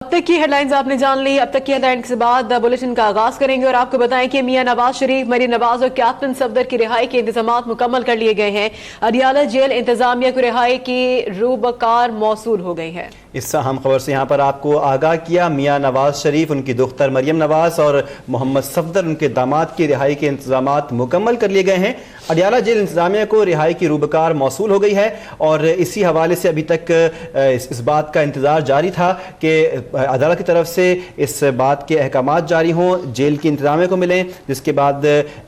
अब तक की हेडलाइंस आपने जान ली। अब तक की हेडलाइंस के बाद बुलेटिन का आगाज करेंगे और आपको बताएं कि मियां नवाज शरीफ, मरियम नवाज और कैप्टन सफदर की रिहाई के इंतजाम मुकम्मल कर लिए गए हैं। अडियाला जेल इंतजामिया को रिहाई की रूबकार मौसूल हो गई है। इस अहम खबर से यहाँ पर आपको आगाह किया। मियां नवाज शरीफ, उनकी दुख्तर मरियम नवाज और मोहम्मद सफदर उनके दामाद की रिहाई के इंतजाम मुकम्मल कर लिए गए हैं। अडियाला जेल इंतजामिया को रिहाई की रूबकार मौसूल हो गई है और इसी हवाले से अभी तक इस बात का इंतज़ार जारी था कि अदालत की तरफ से इस बात के अहकामात जारी हों, जेल की इंतजामिया को मिलें, जिसके बाद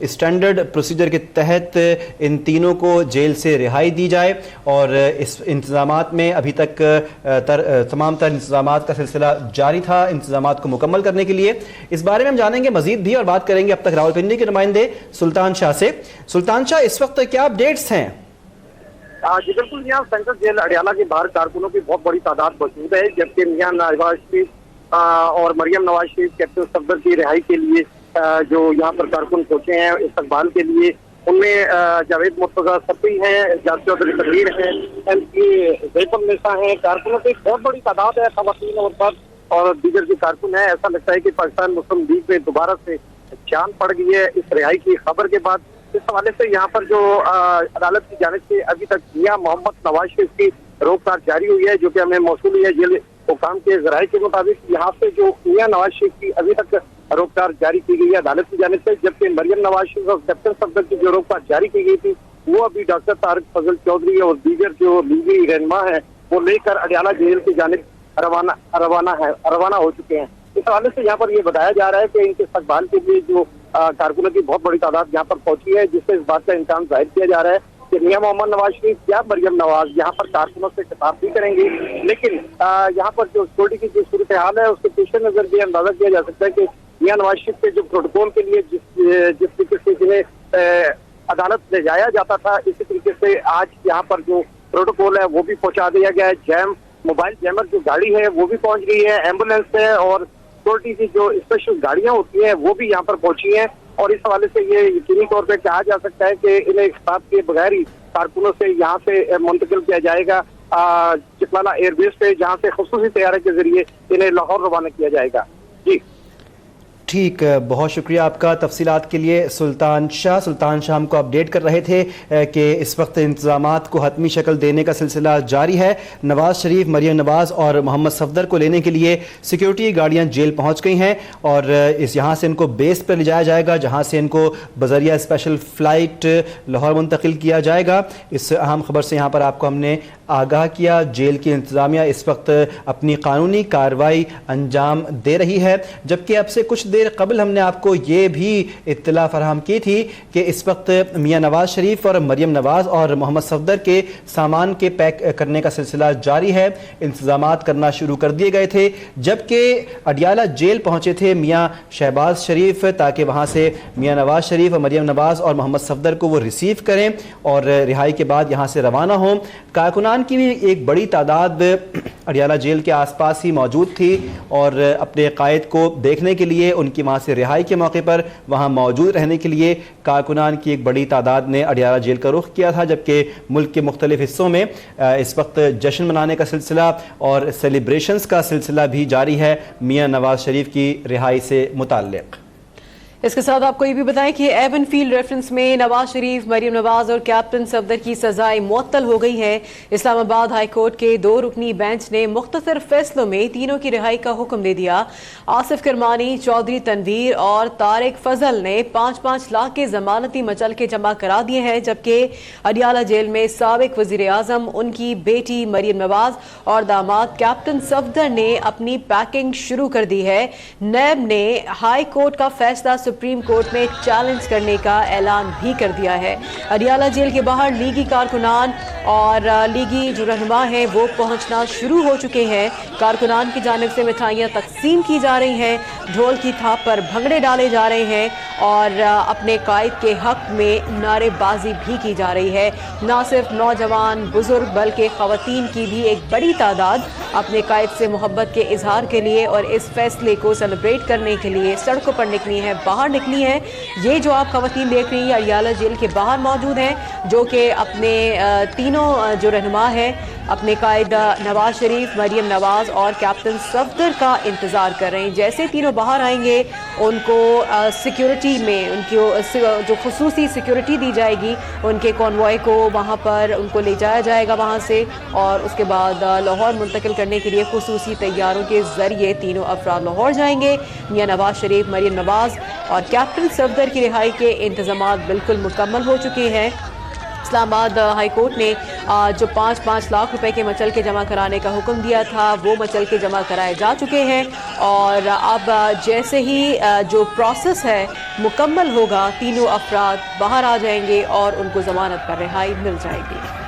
स्टैंडर्ड प्रोसीजर के तहत इन तीनों को जेल से रिहाई दी जाए। और इस इंतजामात में अभी तक तमाम तर इंतजामात का सिलसिला जारी था इंतजामात को मुकम्मल करने के लिए। इस बारे में हम जानेंगे मजीद भी और बात करेंगे अब तक रावलपिंडी के नुमाइंदे सुल्तान शाह से। सुल्तान शाह, इस वक्त क्या अपडेट्स हैं? जी बिल्कुल, यहाँ सेंट्रल जेल अडियाला के बाहर कारकुनों की बहुत बड़ी तादाद मौजूद है, जबकि मियां नवाज शरीफ और मरियम नवाज शरीफ कैप्टन सफदर की रिहाई के लिए जो यहाँ पर कारकुन पहुंचे हैं इस्तकबाल के लिए, उनमें जावेद मुर्तजा सफी हैं, जावेद चौधरी तकरीर हैं, MP जैफुल निसा हैं। कारकुनों की बहुत बड़ी तादाद है, खवातीन और मर्द और दीगर के कारकुन है। ऐसा लगता है कि पाकिस्तान मुस्लिम लीग में दोबारा से जान पड़ गई है इस रिहाई की खबर के बाद। इस हवाले से यहाँ पर जो अदालत की जानिब से अभी तक मियां मोहम्मद नवाज शरीफ की रोकथाम जारी हुई है, जो कि हमें मौसूल हुई है जेल हुकाम के जराये के मुताबिक। यहाँ पे जो मियां नवाज शरीफ की अभी तक रोकथाम जारी की गई है अदालत की जानिब से, जबकि मरियम नवाज शरीफ और कैप्टन सफदर की जो रोकथाम जारी की गई थी वो अभी डॉक्टर तारिक फजल चौधरी और दीगर जो लीगी रहनुमा है वो लेकर अडियाला जेल की जानिब रवाना हो चुके हैं। इस हवाले से यहाँ पर ये बताया जा रहा है कि इनके इस्तकबाल के लिए जो कारकुनों की बहुत बड़ी तादाद यहाँ पर पहुंची है, जिससे इस बात का इम्कान जाहिर किया जा रहा है कि मियां मोहम्मद नवाज शरीफ या मरियम नवाज यहाँ पर कारकुनों से खिताब भी करेंगी। लेकिन यहाँ पर जो सिक्योरिटी की जो सूरत हाल है उसके पेश नजर भी अंदाजा किया जा सकता है कि मियां नवाज शरीफ के जो प्रोटोकॉल के लिए जिस तरीके से जिन्हें अदालत ले जाया जाता था, इसी तरीके से आज यहाँ पर जो प्रोटोकॉल है वो भी पहुंचा दिया गया है। मोबाइल जैमर जो गाड़ी है वो भी पहुंच गई है, एम्बुलेंस है और सिक्योरिटी की जो स्पेशल गाड़ियां होती हैं वो भी यहाँ पर पहुंची हैं। और इस हवाले से ये यकीनी तौर पे कहा जा सकता है कि इन्हें खिताब के बगैर ही कारकुनों से यहाँ से मुंतकिल किया जाएगा चिकलाला एयरबेस पे, जहाँ से खुसूसी तैयारी के जरिए इन्हें लाहौर रवाना किया जाएगा। जी ठीक, बहुत शुक्रिया आपका तफसीलात के लिए सुल्तान शाह हमको अपडेट कर रहे थे कि इस वक्त इंतजामात को हतमी शक्ल देने का सिलसिला जारी है। नवाज शरीफ, मरियम नवाज और मोहम्मद सफदर को लेने के लिए सिक्योरिटी गाड़ियां जेल पहुंच गई हैं और यहाँ से इनको बेस पर ले जाया जाएगा, जहाँ से इनको बजरिया स्पेशल फ़्लाइट लाहौर मुंतकिल किया जाएगा। इस अहम खबर से यहाँ पर आपको हमने आगाह किया। जेल की इंतजामिया इस वक्त अपनी कानूनी कार्रवाई अंजाम दे रही है, जबकि अब से कुछ देर कबल हमने आपको ये भी इत्तला फराहम की थी कि इस वक्त मियां नवाज शरीफ और मरियम नवाज और मोहम्मद सफदर के सामान के पैक करने का सिलसिला जारी है, इंतजामात करना शुरू कर दिए गए थे। जबकि अडियाला जेल पहुंचे थे मियां शहबाज शरीफ, ताकि वहां से मियां नवाज शरीफ और मरियम नवाज और मोहम्मद सफदर को वो रिसीव करें और रिहाई के बाद यहाँ से रवाना हों। कारकुनान की भी एक बड़ी तादाद अडियाला जेल के आसपास ही मौजूद थी और अपने कायद को देखने के लिए, उनकी वहाँ से रिहाई के मौके पर वहाँ मौजूद रहने के लिए कारकुनान की एक बड़ी तादाद ने अडियाला जेल का रुख किया था। जबकि मुल्क के मुख्तलिफ हिस्सों में इस वक्त जश्न मनाने का सिलसिला और सेलिब्रेशंस का सिलसिला भी जारी है मियां नवाज शरीफ की रिहाई से मुताल्लिक़। इसके साथ आपको ये भी बताएं कि एवन फील्ड रेफरेंस में नवाज शरीफ, मरियम नवाज और कैप्टन सफदर की सजाएं मुअत्तल हो गई हैं। इस्लामाबाद हाई कोर्ट के 2 रुकनी बेंच ने मुख्तसर फैसलों में तीनों की रिहाई का हुक्म दे दिया। आसिफ करमानी, चौधरी तनवीर और तारिक फजल ने 5-5 लाख के जमानती मचल के जमा करा दिए हैं, जबकि अडियाला जेल में साबिक वजीर आजम, उनकी बेटी मरियम नवाज और दामाद कैप्टन सफदर ने अपनी पैकिंग शुरू कर दी है। नैब ने हाई कोर्ट का फैसला सुप्रीम कोर्ट में चैलेंज करने का ऐलान भी कर दिया है। अडियाला जेल के बाहर लीगी कारकुनान और लीगी जो रहनुमा हैं वो पहुंचना शुरू हो चुके हैं। कारकुनान की जानिब से मिठाइयाँ तकसीम की जा रही हैं, ढोल की थाप पर भंगड़े डाले जा रहे हैं और अपने कायद के हक में नारेबाजी भी की जा रही है। न सिर्फ नौजवान बुजुर्ग बल्कि ख़वातीन की भी एक बड़ी तादाद अपने कायद से मोहब्बत के इजहार के लिए और इस फैसले को सेलिब्रेट करने के लिए सड़कों पर निकली हैं, बाहर निकली हैं। ये जो आप ख़वातीन देख रही हैं अडियाला जेल के बाहर मौजूद हैं, जो कि अपने तीनों जो रहनुमा है अपने कायद नवाज शरीफ, मरियम नवाज और कैप्टन सफदर का इंतज़ार कर रहे हैं। जैसे तीनों बाहर आएंगे उनको सिक्योरिटी में उनकी जो खुसूसी सिक्योरिटी दी जाएगी, उनके कॉन्वॉय को वहाँ पर उनको ले जाया जाएगा वहाँ से, और उसके बाद लाहौर मुंतकिल करने के लिए खुसूसी तैयारों के ज़रिए तीनों अफराद लाहौर जाएंगे। मियां नवाज शरीफ, मरियम नवाज और कैप्टन सफदर की रिहाई के इंतज़ामात बिल्कुल मुकम्मल हो चुके हैं। इस्लामाबाद हाई कोर्ट ने जो 5-5 लाख रुपए के मचल के जमा कराने का हुक्म दिया था, वो मचल के जमा कराए जा चुके हैं, और अब जैसे ही जो प्रोसेस है मुकम्मल होगा, तीनों अफराद बाहर आ जाएंगे और उनको ज़मानत पर रिहाई मिल जाएगी।